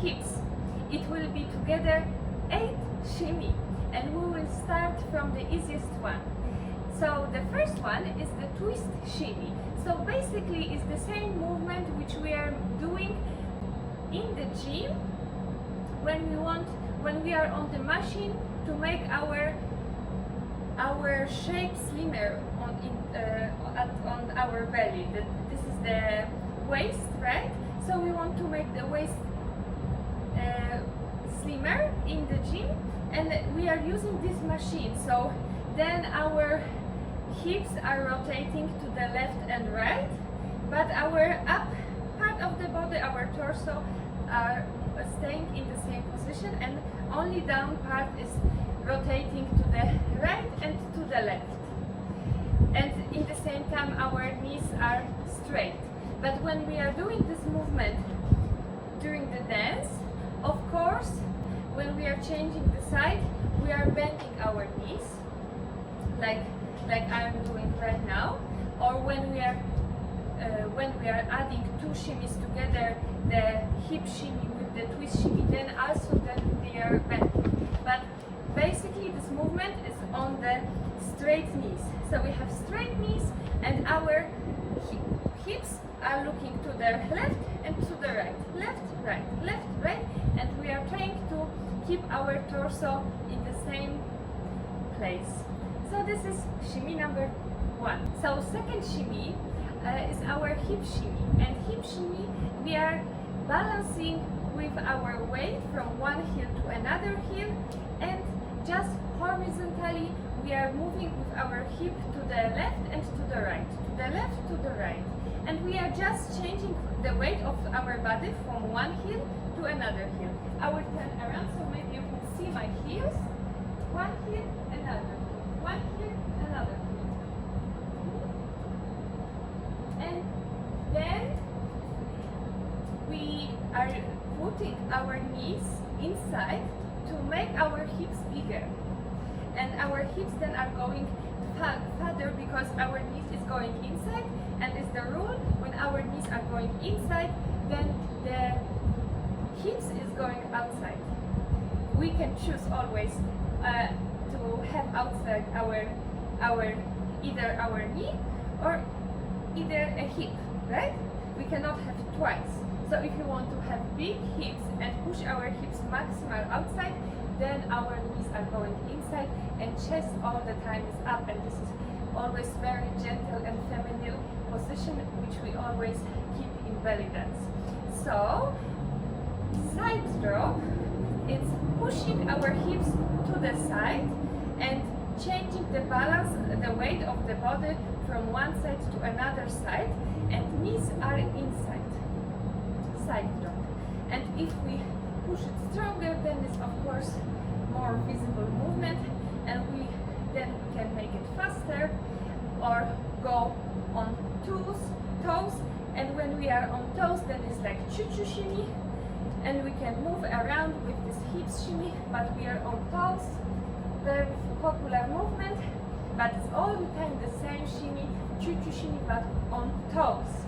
hips. It will be together 8 shimmy, and we will start from the easiest one. So the first one is the twist shimmy. So basically it's the same movement which we are doing in the gym when we are on the machine to make our shape slimmer on our belly. This is the waist, right? So we want to make the waist slimmer in the gym, and we are using this machine. So then our hips are rotating to the left and right, but our up part of the body, our torso, are staying in the same position, and only down part is rotating to the right and to the left. And in the same time our knees are straight. But when we are doing this movement during the dance, of course, when we are changing the side, we are bending our knees, like I'm doing right now. Or when we are adding 2 shimmies together, the hip shimmy with the twist shimmy, then they are bending. But basically this movement is on the straight knees. So we have straight knees, and our hips are looking to the left and to the right, left, right, and we are trying to keep our torso in the same place. So this is shimmy number 1. So second shimmy is our hip shimmy, and hip shimmy we are balancing with our weight from one heel to another heel, and just horizontally we are moving with our hip to the left and to the right, to the left, to the right, and we are just changing the weight of our body from one heel to another heel. I will turn around so maybe you can see my heels. One heel, another heel, one heel, another heel, and then we are putting our knees inside to make our hips bigger, and our hips then are going further because our knees is going inside, and it's the rule when our knees are going inside, then the hips is going outside. We can choose always to have outside our either our knee or either a hip, right? We cannot have twice. So if you want to have big hips and push our hips maximal outside, then our knees are going inside and chest all the time is up, and this is always very gentle and feminine position which we always keep in belly dance. So side drop, it's pushing our hips to the side and changing the balance, the weight of the body from one side to another side, and knees are inside. Side drop. And if we push it stronger, then it's of course more visible movement, and then we can make it faster or go on toes, and when we are on toes, then it's like choo-choo shimmy, and we can move around with this hip shimmy, but we are on toes. Very popular movement, but it's all the time the same shimmy, choo-choo shimmy, but on toes.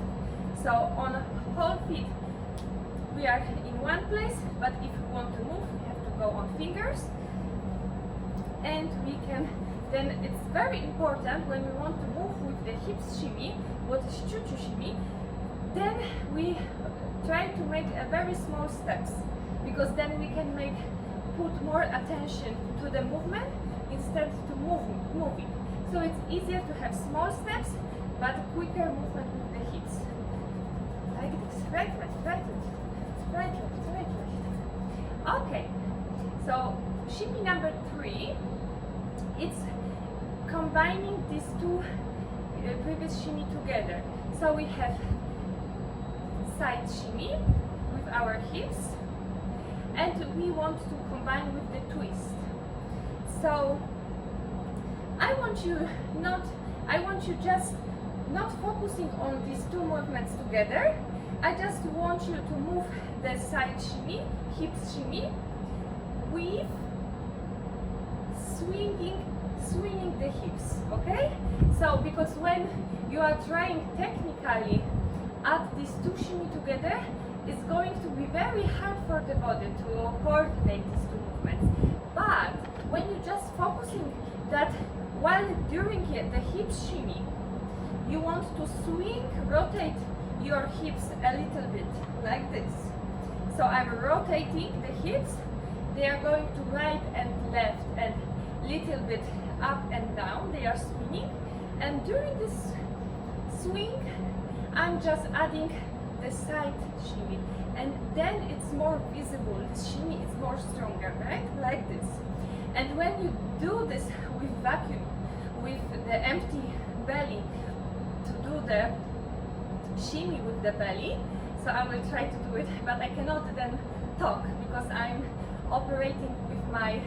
So on whole feet we are in one place, but if we want to move, we have to go on fingers, and we can. Then it's very important when we want to move with the hip shimmy, what is choo-choo shimmy, then we try to make a very small steps, because then we can put more attention to the movement instead to moving. So it's easier to have small steps, but quicker movement with the hips. Like this, right, left, right, left. Right, left, right, left. Okay, so shimmy number 3, it's combining these two previous shimmy together. So we have side shimmy with our hips, and we want to combine with the twist. So I want you just not focusing on these two movements together. I just want you to move the side shimmy, hip shimmy, with swinging the hips, okay? So because when you are trying technically add these two shimmy together, it's going to be very hard for the body to coordinate these two movements. But when you're just focusing that while during the hip shimmy, you want to swing, rotate your hips a little bit like this. So I'm rotating the hips, they are going to right and left and little bit up and down, they are swinging. And during this swing, I'm just adding the side shimmy. And then it's more visible, the shimmy is more stronger, right? Like this. And when you do this with vacuum, with the empty belly, to do the shimmy with the belly, so I will try to do it, but I cannot then talk because I'm operating with my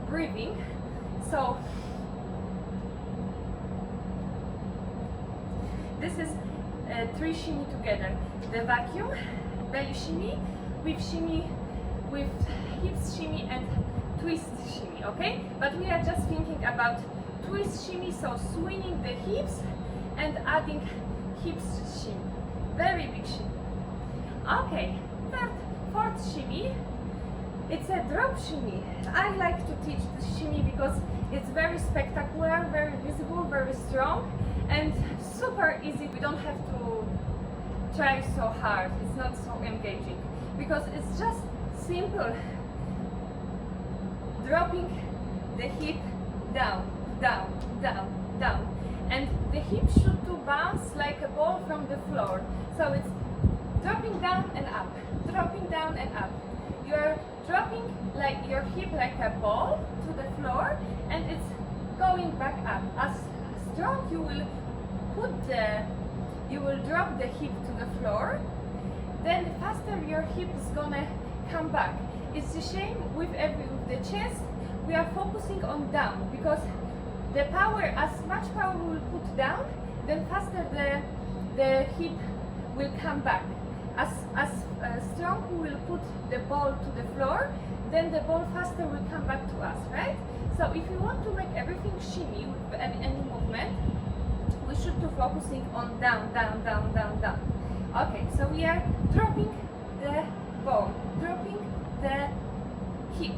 breathing. So this is 3 shimmy together: the vacuum, belly shimmy, with hips shimmy and twist shimmy, okay? But we are just thinking about twist shimmy, so swinging the hips and adding hips shimmy, very big shimmy. Okay, fourth shimmy, it's a drop shimmy. I like to teach this shimmy because it's very spectacular, very visible, very strong, and super easy. We don't have to try so hard, it's not so engaging, because it's just simple dropping the hip down, down, down, down, and the hip should to bounce like a ball from the floor. So it's dropping down and up, dropping down and up. You are dropping like your hip like a ball to the floor, and it's going back up. As strong you will drop the hip to the floor, then faster your hip is gonna come back. It's the same with the chest. We are focusing on down, because the power, as much power we will put down, then faster the hip will come back. As strong we will put the ball to the floor, then the ball faster will come back to us, right? So if you want to make everything shimmy with any movement, we should be focusing on down, down, down, down, down. Okay, so we are dropping the ball, dropping the hip,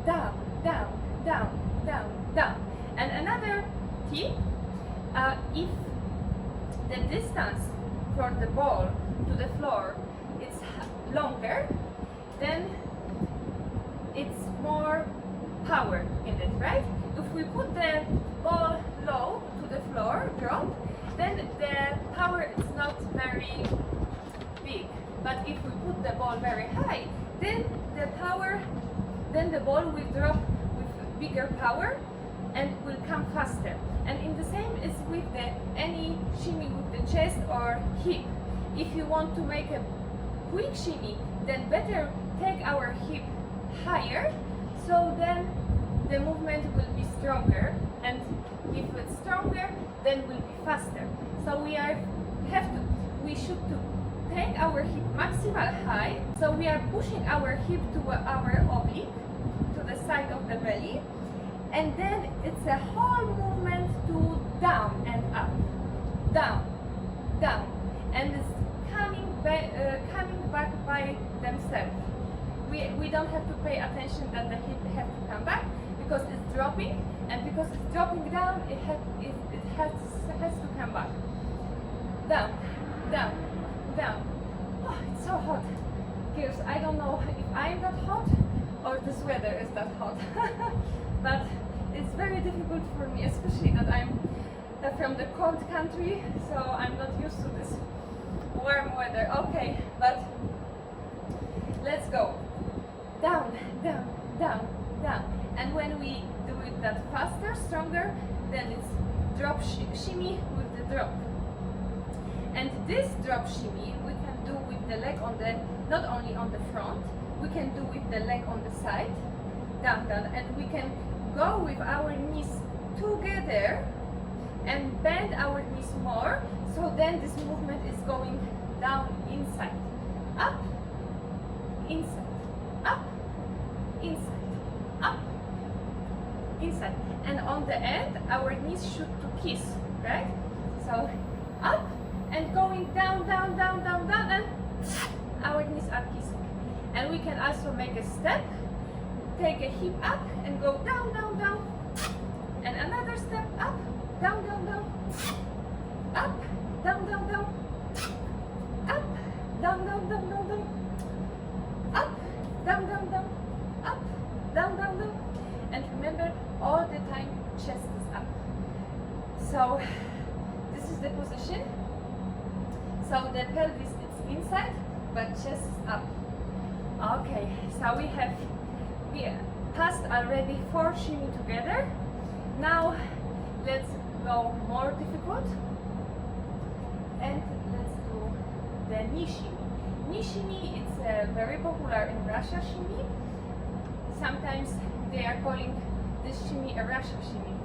down, down, down, down, down. And another tip, if the distance for the ball to the floor is longer, then it's more power in it, right? If we put the ball low to the floor, drop, then the power is not very big. But if we put the ball very high, then the ball will drop with bigger power and will come faster. And in the same is with any shimmy with the chest or hip. If you want to make a quick shimmy, then better take our hip higher, so then the movement will be stronger, and if it's stronger, then will be faster. So we should take our hip maximal high, so we are pushing our hip to our oblique, to the side of the belly, and then it's a whole movement to down and up, down, down, and it's coming back by themselves. We don't have to pay attention that the hip have to come back, because it's dropping, and because it's dropping down, it has to come back. Down, down, down. Oh, it's so hot. Girls, I don't know if I'm that hot or this weather is that hot. But it's very difficult for me, especially that I'm from the cold country, so I'm not used to this warm weather. Okay, but let's go. Down, down, down, down. And when we do it that faster, stronger, then it's drop shimmy with the drop. And this drop shimmy we can do with the leg on the, not only on the front, we can do with the leg on the side, down, down, and we can go with our knees together and bend our knees more, so then this movement is going down, inside, up, inside, up, inside, up, inside, and on the end our knees should to kiss, right? So up and going down, down, down, down, down, and our knees are kissing. And we can also make a step, take a hip up and go down, down, down. And another step up, down, down, down. Up, down, down, down. Up, down, down, down, down, down. Up, down, down, down. Up, down, down, down. And remember, all the time chest is up. So this is the position. So the pelvis is inside, but chest is up. Okay, so we passed already 4 shimmy together. Now let's go more difficult, and let's do the knee shimmy. Knee shimmy is very popular in Russia shimmy. Sometimes they are calling this shimmy a Russia shimmy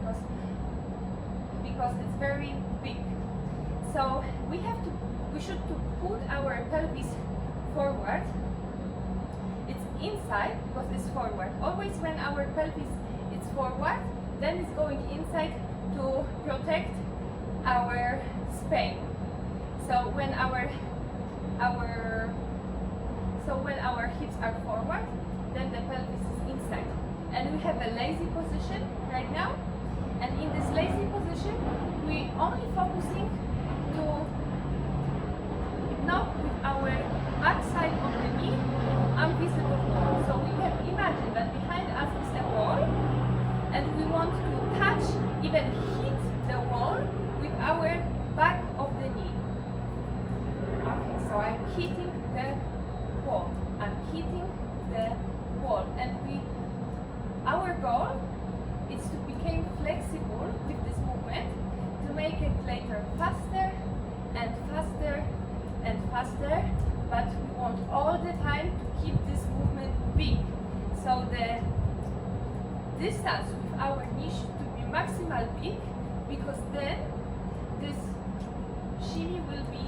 because it's very big. So we should put our pelvis forward. It's inside because it's forward. Always when our pelvis is forward, then it's going inside to protect our spine. So when our hips are forward, then the pelvis is inside. And we have a lazy position right now. And in this lazy position, we only focusing to knock with our backside of the knee invisible wall. So we can imagine that behind us is a wall, and we want to touch, even hit the wall with our back of the knee. Okay, so I'm hitting the wall. I'm hitting the wall, and our goal is to become flexible with this movement, to make it later faster and faster and faster, but we want all the time to keep this movement big. So the distance with our knee should be maximal big, because then this shimmy will be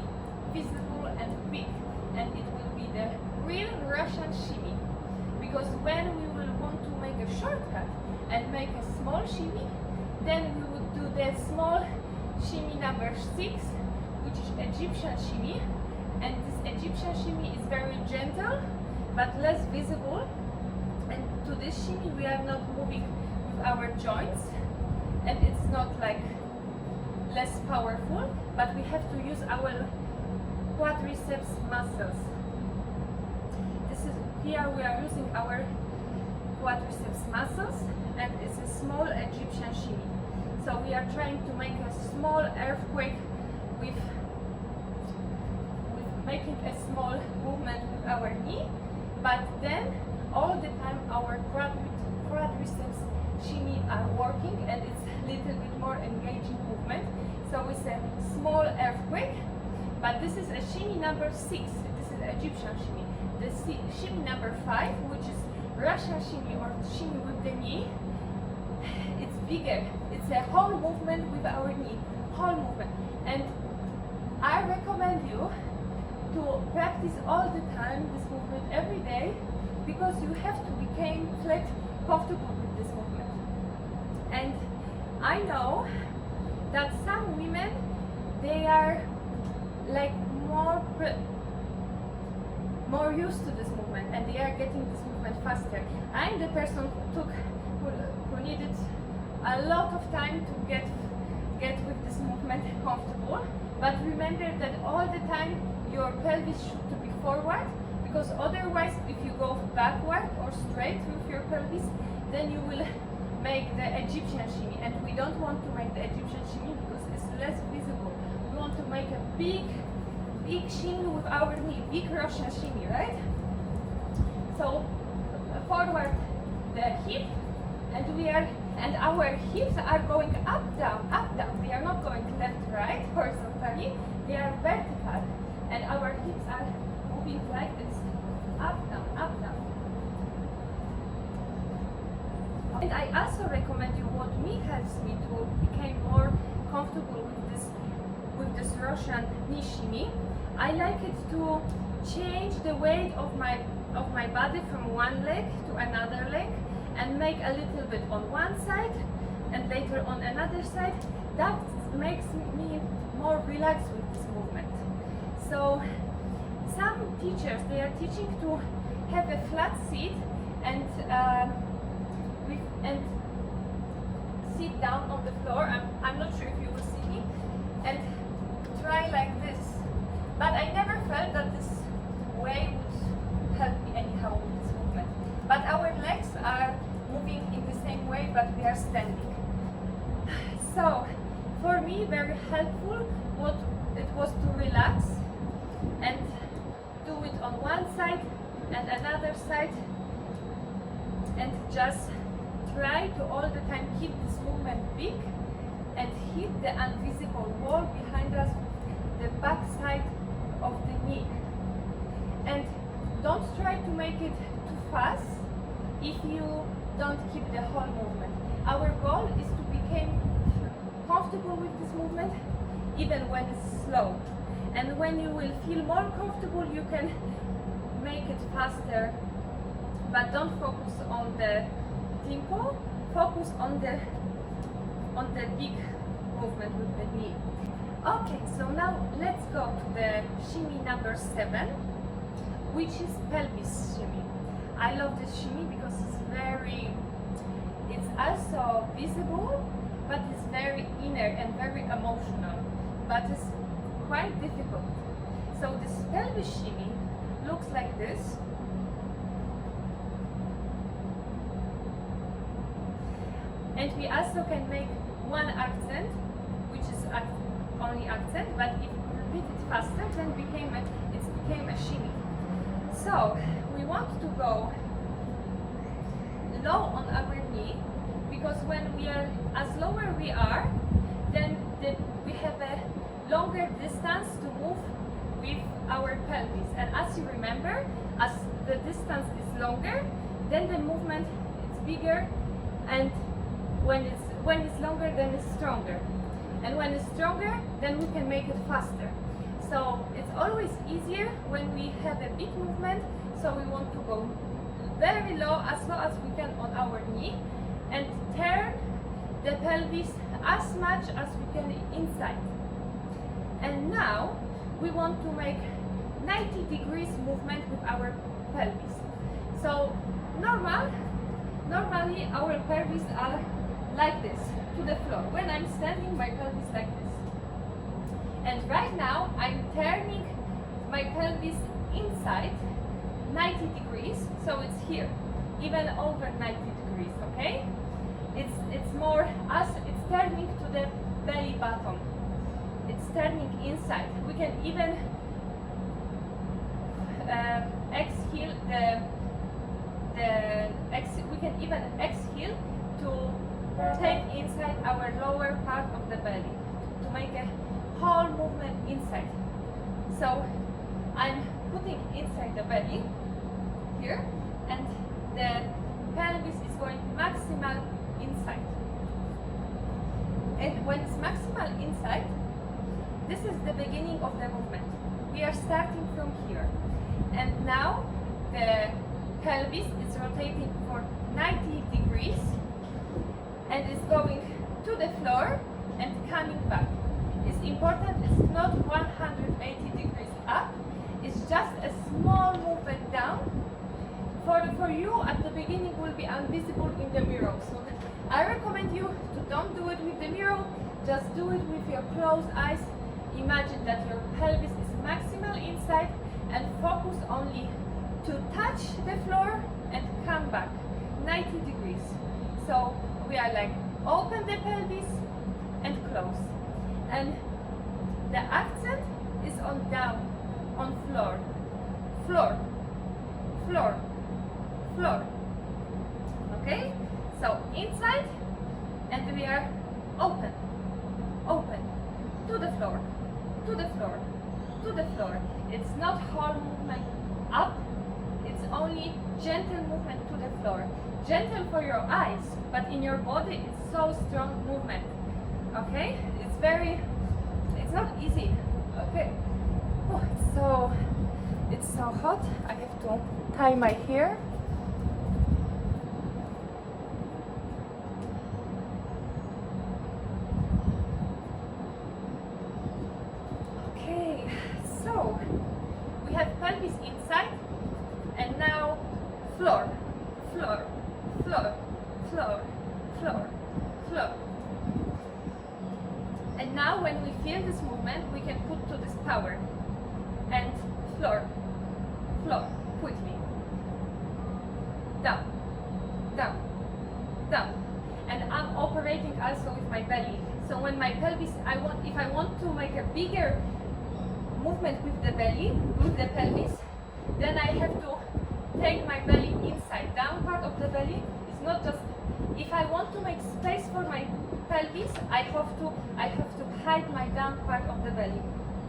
visible and big, and it will be the real Russian shimmy. Because when we will want to make a shortcut and make a small shimmy, then we would do the small shimmy number 6, which is Egyptian shimmy. And this Egyptian shimmy is very gentle but less visible. And to this shimmy we are not moving with our joints, and it's not like less powerful, but we have to use our quadriceps muscles. Here we are using our quadriceps muscles, and it's a small Egyptian shimmy. So we are trying to make a small earthquake with making a small movement with our knee, but then all the time our quadriceps shimmy are working, and it's a little bit more engaging movement. So it's a small earthquake, but this is a shimmy number 6. This is Egyptian shimmy. The shimmy number 5, which is Russian shimmy or shimmy with the knee, it's bigger. It's a whole movement with our knee, whole movement. And I recommend you to practice all the time this movement every day, because you have to become comfortable with this movement. And I know that some women, they are like more used to this movement, and they are getting this movement faster. I'm the person who needed a lot of time to get with this movement comfortable. But remember that all the time your pelvis should be forward, because otherwise if you go backward or straight with your pelvis, then you will make the Egyptian shimmy, and we don't want to make the Egyptian shimmy because it's less visible. We want to make a big shimmy with our knee, big Russian shimmy, right? So forward the hip, and our hips are going up, down, up, down. They are not going left, right, horizontally. They are vertical, and our hips are moving like this, up, down, up, down. And I also recommend you what me helps me to become more comfortable with this Russian knee shimmy. I like it to change the weight of my body from one leg to another leg, and make a little bit on one side and later on another side. That makes me more relaxed with this movement. So some teachers, they are teaching to have a flat seat and and sit down on the floor. I'm not sure if you will see me, and try like this. But I never felt that this way would help me anyhow with this movement. But our legs are moving in the same way, but we are standing. So for me, very helpful what it was to relax and do it on one side and another side, and just try to all the time keep this movement big and hit the invisible wall behind us, the back side of the knee. And don't try to make it too fast if you don't keep the whole movement. Our goal is to become comfortable with this movement even when it's slow. And when you will feel more comfortable, you can make it faster, but don't focus on the tempo, focus on the big movement with the knee. Okay, so now let's go to the shimmy number 7, which is pelvis shimmy. I love this shimmy because it's also visible, but it's very inner and very emotional, but it's quite difficult. So this pelvis shimmy looks like this. And we also can make one accent, which is only accent, but if we repeat it faster, then it became a shimmy. So we want to go low on our knee, because when we are as lower we are, then we have a longer distance to move with our pelvis. And as you remember, as the distance is longer, then the movement is bigger, and when it's longer, then it's stronger. And when it's stronger, then we can make it faster. So it's always easier when we have a big movement, so we want to go very low as we can on our knee, and turn the pelvis as much as we can inside. And now we want to make 90 degrees movement with our pelvis. So normally our pelvis are like this to the floor. When I'm standing, my pelvis like this. And right now I'm turning my pelvis inside 90 degrees, so it's here, even over 90 degrees, okay? It's more as it's turning to the belly button. It's turning inside. We can even exhale we can even exhale to take inside our lower part of the belly, to make a whole movement inside. So I'm putting inside the belly here, and the pelvis is going maximal inside. And when it's maximal inside, this is the beginning of the movement. We are starting from here, and now the pelvis is rotating for 90 degrees and is going to the floor and coming back. It's important, it's not 180 degrees up, it's just a small movement down. For you at the beginning will be invisible in the mirror. So I recommend you to don't do it with the mirror, just do it with your closed eyes. Imagine that your pelvis is maximal inside and focus only to touch the floor and come back 90 degrees. So we are like open the pelvis and close. And the accent is on down, on floor, floor, floor, floor. Okay? So inside, and we are open, open, to the floor, to the floor, to the floor. It's not whole movement up, it's only gentle movement to the floor. Gentle for your eyes, but in your body it's so strong movement. Okay? It's not easy. Okay. Oh, it's so hot. I have to tie my hair. Okay, so we have pelvis And now when we feel this movement, we can put to this power. And floor, floor, quickly. Down, down, down. And I'm operating also with my belly. So when my pelvis, if I want to make a bigger movement with the belly, with the pelvis, then I have to take my belly inside, down part of the belly. It's not just, if I want to make space for my pelvis, I have to hide my down part of the belly,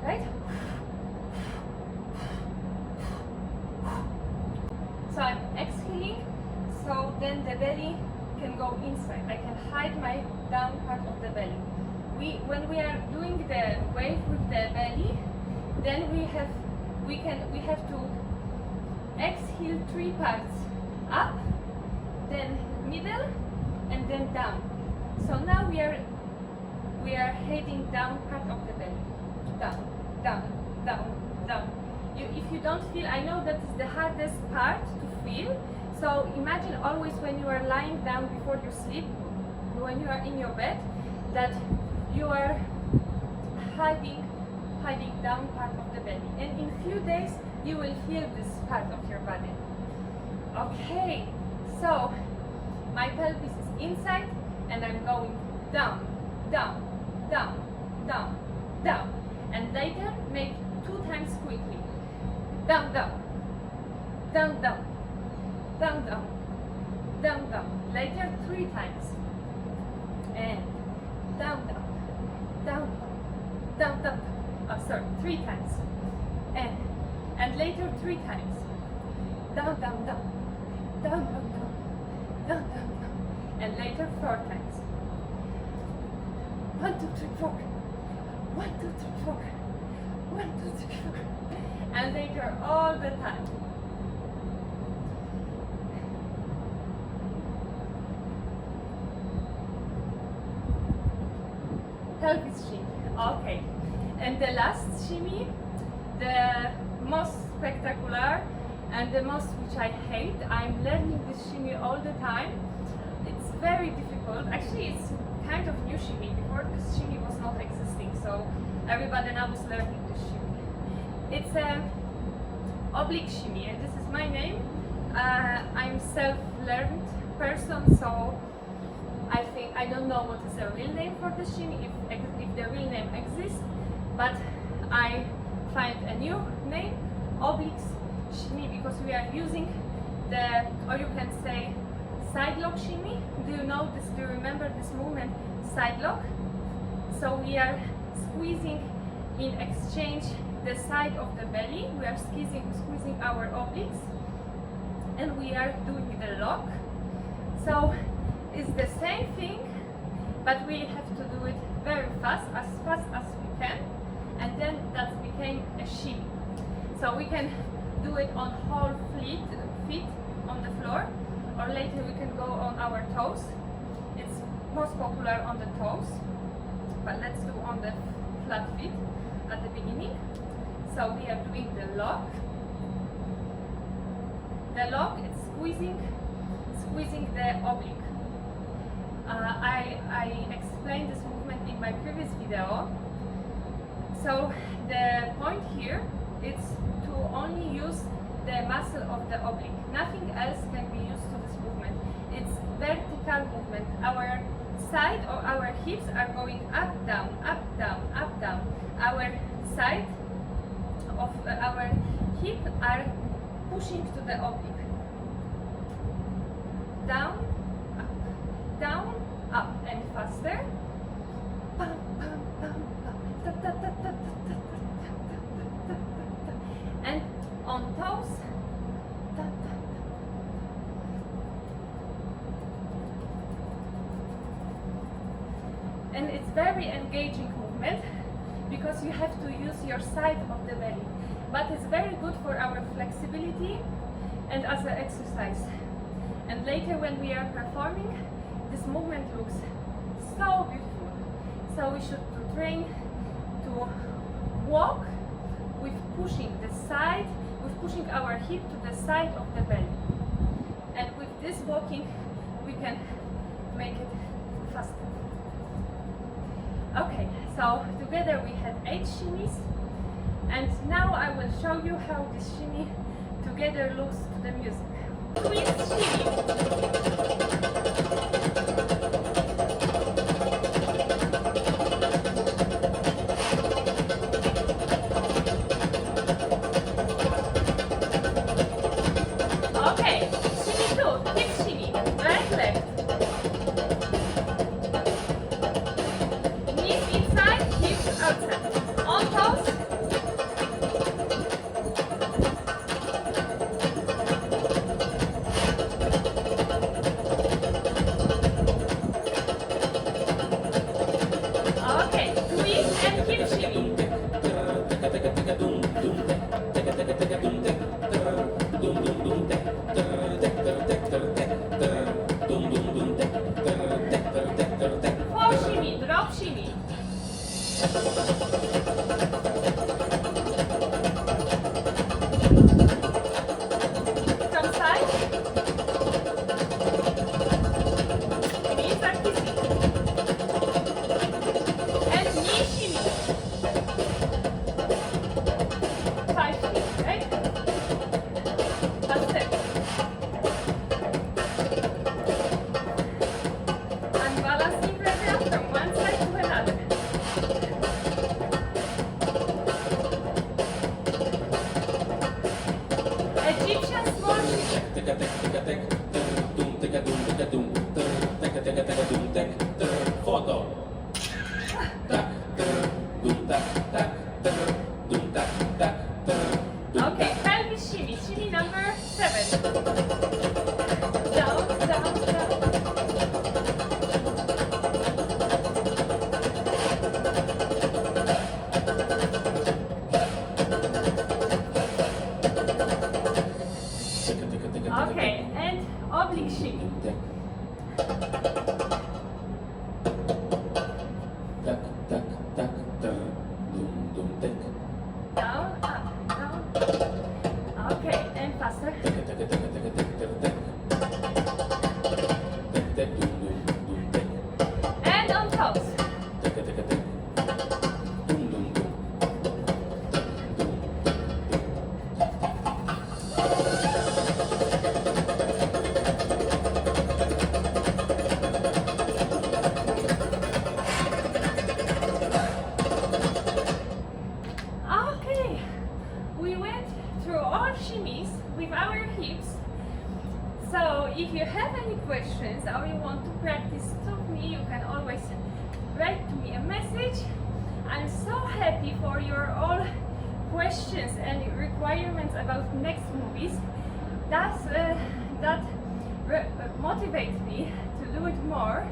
right? So I'm exhaling, so then the belly can go inside. I can hide my down part of the belly. When we are doing the wave with the belly, then we have to exhale 3 parts, up, then middle, and then down. So now we are heading down part of the belly, down, down, down, down. If you don't feel, I know that is the hardest part to feel. So imagine always when you are lying down before you sleep, when you are in your bed, that you are hiding down part of the belly. And in few days, you will feel this part of your body. Okay, so my pelvis is inside, and I'm going down, down, down, down, down. And later, make 2 times quickly. Down, down, down, down, down, down, down, down. Later 3 times. And down, down, down, down, down. Oh, sorry, 3 times. And later 3 times. Down, down, down, down, down, down, down, down, down. And later 4 times. 1, 2, 3, 4. 1, 2, 3, 4. 1, 2, 3, 4. And later all the time. Pelvis shimmy. Okay. And the last shimmy, the most spectacular and the most which I hate. I'm learning this shimmy all the time. It's very difficult. Actually, it's kind of new shimmy. Before this shimmy was not existing, so everybody now is learning this shimmy. It's a Oblique Shimmy, and this is my name. I'm self-learned person, so I don't know what is the real name for the shimmy, if the real name exists, but I find a new name, Oblique Shimmy, because we are using the, or you can say, side lock shimmy. Do you know this? Do you remember this movement, side lock? So we are squeezing in exchange the side of the belly. We are squeezing our obliques, and we are doing the lock. So it's the same thing, but we have to do it very fast as we can, and then that became a shimmy. So we can do it on whole feet on the floor, or later we can go on our toes. It's most popular on the toes, but let's do on the flat feet at the beginning. So we are doing the lock. The lock is squeezing the oblique. I explained this movement in my previous video. So the point here is to only use the muscle of the oblique. Nothing else can be used to this movement. It's vertical movement. Our side or our hips are going up, down, up, down, up, down. Our side of our hip are pushing to the oblique. Down, up, and faster. Pam, pam, pam, pam. Ta, ta, ta, ta, ta, ta, ta, ta, ta, ta, ta. And on toes. Ta, ta, ta. And it's very engaging movement because you have to use your side of the belly. But it's very good for our flexibility and as an exercise. And later when we are performing, this movement looks so beautiful. So we should train to walk with pushing the side, with pushing our hip to the side of the belly. And with this walking, we can make it faster. Okay, So together we had 8 shimmies, and now I will show you how this shimmy together looks to the music. Twist shimmy. Okay, shimmy 2, hip shimmy, right left. Knees inside, hips outside. On toes. Okay, twist and hip shimmy. Four shimmy, drop shimmy. From side. Knees are kissing. And knee shimmy. 5 shimmy, right? That's it. I'm balancing pressure from one side to another. Egyptian small shimmy. Okay, pelvis shimmy, shimmy number 7. Down, down, down. Okay, and oblique shimmy. Down, up, down. Okay, and faster. And on toes. Okay, we went through all shimmies with our hips. So if you have any questions or you want to practice with me, you can always write to me a message. I'm so happy for your all questions and requirements about next movies. That motivates me to do it more.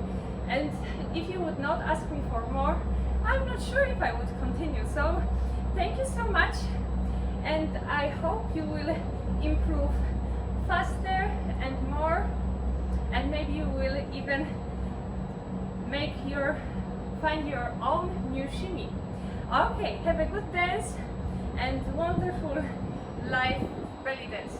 And if you would not ask me for more, I'm not sure if I would continue. So thank you so much, and I hope you will improve faster and more, and maybe you will even find your own new shimmy. Okay, have a good dance and wonderful live belly dance.